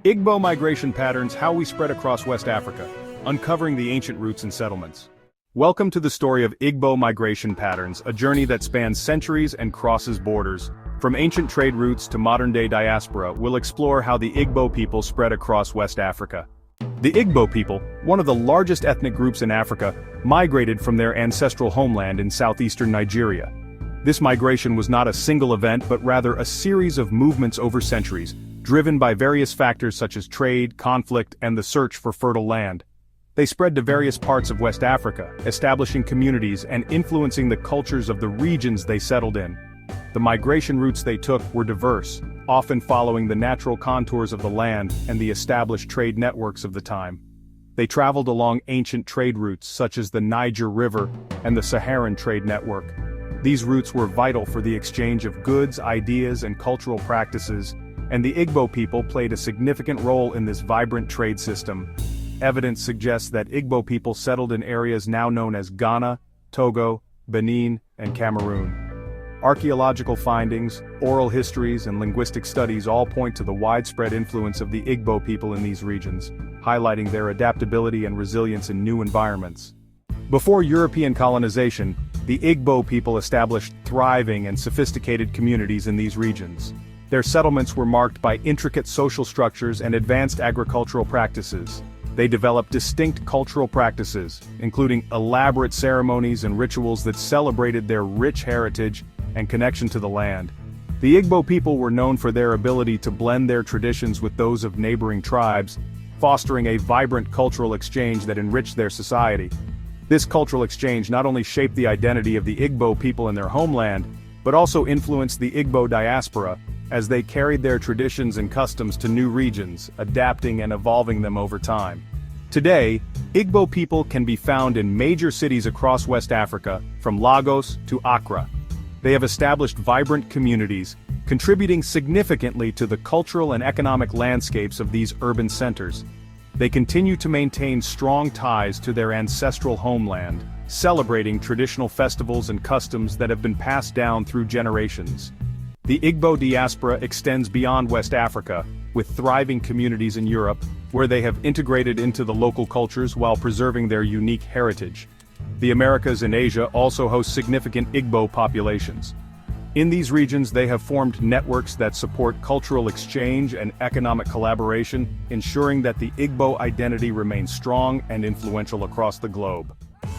Igbo migration patterns: how we spread across West Africa, uncovering the ancient roots and settlements. Welcome to the story of Igbo migration patterns, a journey that spans centuries and crosses borders. From ancient trade routes to modern-day diaspora, we'll explore how the Igbo people spread across West Africa. The Igbo people, one of the largest ethnic groups in Africa, migrated from their ancestral homeland in southeastern Nigeria. This migration was not a single event but rather a series of movements over centuries, driven by various factors such as trade, conflict, and the search for fertile land. They spread to various parts of West Africa, establishing communities and influencing the cultures of the regions they settled in. The migration routes they took were diverse, often following the natural contours of the land and the established trade networks of the time. They traveled along ancient trade routes such as the Niger River and the Saharan trade network. These routes were vital for the exchange of goods, ideas, and cultural practices, and the Igbo people played a significant role in this vibrant trade system. Evidence suggests that Igbo people settled in areas now known as Ghana, Togo, Benin, and Cameroon. Archaeological findings, oral histories, and linguistic studies all point to the widespread influence of the Igbo people in these regions, highlighting their adaptability and resilience in new environments. Before European colonization, the Igbo people established thriving and sophisticated communities in these regions. Their settlements were marked by intricate social structures and advanced agricultural practices. They developed distinct cultural practices, including elaborate ceremonies and rituals that celebrated their rich heritage and connection to the land. The Igbo people were known for their ability to blend their traditions with those of neighboring tribes, fostering a vibrant cultural exchange that enriched their society. This cultural exchange not only shaped the identity of the Igbo people in their homeland, but also influenced the Igbo diaspora, as they carried their traditions and customs to new regions, adapting and evolving them over time. Today, Igbo people can be found in major cities across West Africa, from Lagos to Accra. They have established vibrant communities, contributing significantly to the cultural and economic landscapes of these urban centers. They continue to maintain strong ties to their ancestral homeland, celebrating traditional festivals and customs that have been passed down through generations. The Igbo diaspora extends beyond West Africa, with thriving communities in Europe, where they have integrated into the local cultures while preserving their unique heritage. The Americas and Asia also host significant Igbo populations. In these regions, they have formed networks that support cultural exchange and economic collaboration, ensuring that the Igbo identity remains strong and influential across the globe.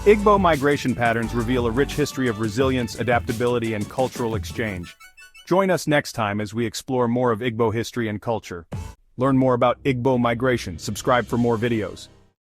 Igbo migration patterns reveal a rich history of resilience, adaptability, and cultural exchange. Join us next time as we explore more of Igbo history and culture. Learn more about Igbo migration, subscribe for more videos.